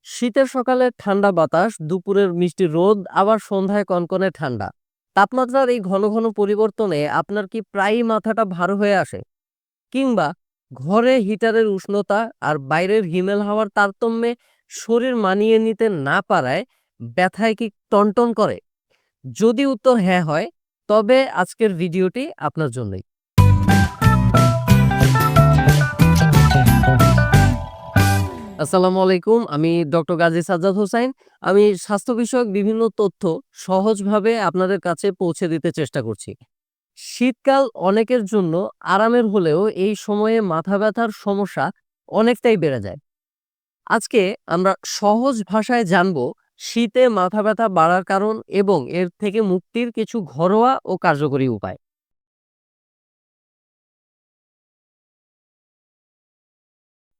শীতের সকালে ঠান্ডা বাতাস, দুপুরের মিষ্টি রোদ, আবার সন্ধ্যায় কনকনে ঠান্ডা। তাপমাত্রার এই ঘন ঘন পরিবর্তনে আপনার কি প্রায়ই মাথাটা ভার হয়ে আসে? কিংবা ঘরে হিটারের উষ্ণতা আর বাইরের হিমেল হাওয়ার তারতম্যে শরীর মানিয়ে নিতে না পারায় ব্যথায় কি টনটন করে? যদি উত্তর হ্যাঁ হয়, তবে আজকের ভিডিওটি আপনার জন্যই। আসসালামু আলাইকুম। আমি ডক্টর গাজী সাজ্জাদ হোসাইন। আমি স্বাস্থ্য বিষয়ক বিভিন্ন তথ্য সহজভাবে আপনাদের কাছে পৌঁছে দিতে চেষ্টা করছি। শীতকাল অনেকের জন্য আরামের হলেও এই সময়ে মাথা ব্যথার সমস্যা অনেকটাই বেড়ে যায়। আজকে আমরা সহজ ভাষায় জানবো শীতে মাথা ব্যথা বাড়ার কারণ এবং এর থেকে মুক্তির কিছু ঘরোয়া ও কার্যকরী উপায়।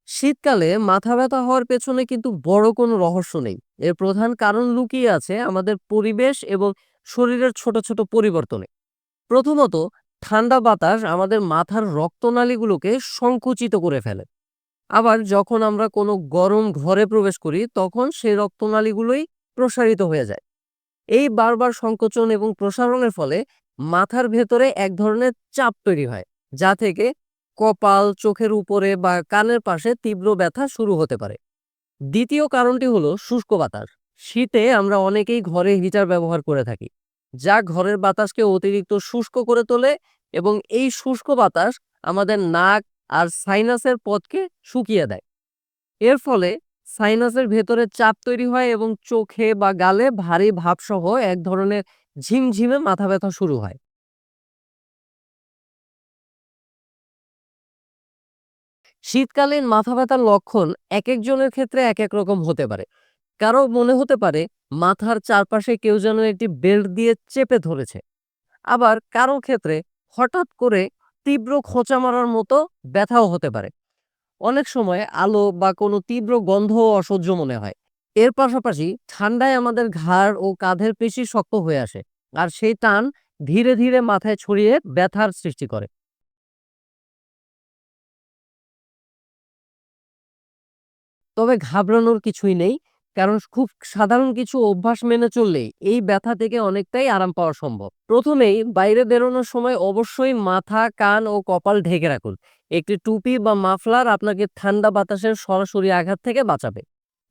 শীতকালে মাথা ব্যথা হওয়ার পেছনে কিন্তু বড় কোনো রহস্য নেই। এর প্রধান কারণ লুকিয়ে আছে আমাদের পরিবেশ এবং শরীরের ছোট ছোট পরিবর্তনে। প্রথমত, ঠান্ডা বাতাস আমাদের মাথার রক্তনালীগুলোকে সংকুচিত করে ফেলে। আবার যখন আমরা কোনো গরম ঘরে প্রবেশ করি তখন সেই রক্তনালীগুলোই প্রসারিত হয়ে যায়। এই বারবার সংকোচন এবং প্রসারণের ফলে মাথার ভেতরে এক ধরনের চাপ তৈরি হয়, যা থেকে কপাল, চোখের উপরে বা কানের পাশে তীব্র ব্যথা শুরু হতে পারে। দ্বিতীয় কারণটি হলো শুষ্ক বাতাস। শীতে আমরা অনেকেই ঘরে হিটার ব্যবহার করে থাকি, যা ঘরের বাতাসকে অতিরিক্ত শুষ্ক করে তোলে এবং এই শুষ্ক বাতাস আমাদের নাক আর সাইনাসের পথকে শুকিয়ে দেয়। এর ফলে সাইনাসের ভেতরে চাপ তৈরি হয় এবং চোখে বা গালে ভারী ভাবসহ এক ধরনের ঝিমঝিমে মাথা ব্যথা শুরু হয়। শীতকালীন মাথা ব্যথার লক্ষণ এক একজনের ক্ষেত্রে এক এক রকম হতে পারে। কারো মনে হতে পারে মাথার চারপাশে কেউ যেন একটি বেল্ট দিয়ে চেপে ধরেছে। আবার কারো ক্ষেত্রে হঠাৎ করে তীব্র খোঁচা মারার মতো ব্যথাও হতে পারে। অনেক সময় আলো বা কোনো তীব্র গন্ধও অসহ্য মনে হয়। এর পাশাপাশি ঠান্ডায় আমাদের ঘাড় ও কাঁধের পেশি শক্ত হয়ে আসে, আর সেই টান ধীরে ধীরে মাথায় ছড়িয়ে ব্যথার সৃষ্টি করে। তবে ঘাবড়ানোর কিছুই নেই, কারণ খুব সাধারণ কিছু অভ্যাস মেনে চললেই এই ব্যথা থেকে অনেকটাই আরাম পাওয়া সম্ভব। প্রথমেই বাইরে বেরোনোর সময় অবশ্যই মাথা, কান ও কপাল ঢেকে রাখুন। একটি টুপি বা মাফলার আপনাকে ঠান্ডা বাতাসের সরাসরি আঘাত থেকে বাঁচাবে।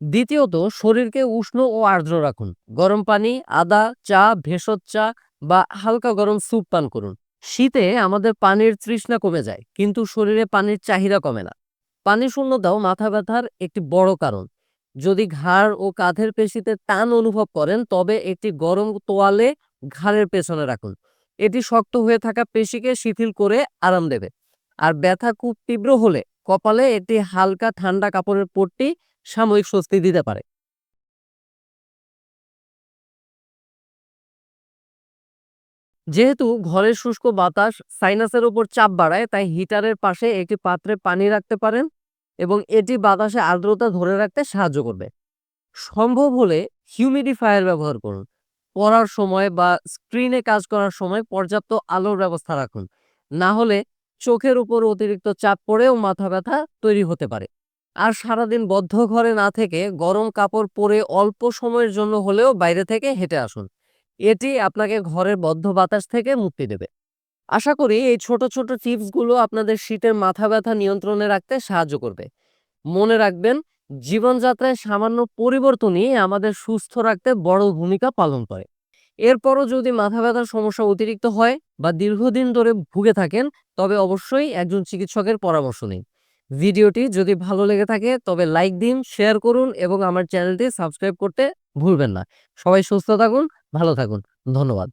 দ্বিতীয়ত, শরীরকে উষ্ণ ও আর্দ্র রাখুন। গরম পানি, আদা, চা, ভেষজ চা বা হালকা গরম স্যুপ পান করুন। শীতে আমাদের পানির তৃষ্ণা কমে যায়, কিন্তু শরীরে পানির চাহিদা কমে না। পানি শূন্যতাও মাথা ব্যথার একটি বড় কারণ। যদি ঘাড় ও কাঁধের পেশিতে টান অনুভব করেন, তবে একটি গরম তোয়ালে ঘাড়ের পেছনে রাখুন। এটি শক্ত হয়ে থাকা পেশিকে শিথিল করে আরাম দেবে। আর ব্যথা খুব তীব্র হলে কপালে একটি হালকা ঠান্ডা কাপড়ের পট্টি সাময়িক স্বস্তি দিতে পারে। যেহেতু ঘরের শুষ্ক বাতাস সাইনাসের উপর চাপ বাড়ায়, তাই হিটারের পাশে একটি পাত্রে পানি রাখতে পারেন এবং এটি বাতাসে আর্দ্রতা ধরে রাখতে সাহায্য করবে। সম্ভব হলে হিউমিডিফায়ার ব্যবহার করুন। পড়ার সময় বা স্ক্রিনে কাজ করার সময় পর্যাপ্ত আলোর ব্যবস্থা রাখুন। না হলে চোখের উপর অতিরিক্ত চাপ পড়েও মাথা ব্যথা তৈরি হতে পারে। আর সারাদিন বদ্ধ ঘরে না থেকে গরম কাপড় পরে অল্প সময়ের জন্য হলেও বাইরে থেকে হেঁটে আসুন। এটি আপনাকে ঘরের বদ্ধ বাতাস থেকে মুক্তি দেবে। আশা করি এই ছোট ছোট টিপসগুলো আপনাদের শীতের মাথা ব্যথা নিয়ন্ত্রণে রাখতে সাহায্য করবে। মনে রাখবেন, জীবনযাত্রায় সামান্য পরিবর্তনই আমাদের সুস্থ রাখতে বড় ভূমিকা পালন করে। এরপরও যদি মাথা ব্যথার সমস্যা অতিরিক্ত হয় বা দীর্ঘদিন ধরে ভুগে থাকেন, তবে অবশ্যই একজন চিকিৎসকের পরামর্শ নিন। ভিডিওটি যদি ভালো লেগে থাকে তবে লাইক দিন, শেয়ার করুন এবং আমার চ্যানেলটি সাবস্ক্রাইব করতে ভুলবেন না। সবাই সুস্থ থাকুন, ভালো থাকুন। ধন্যবাদ।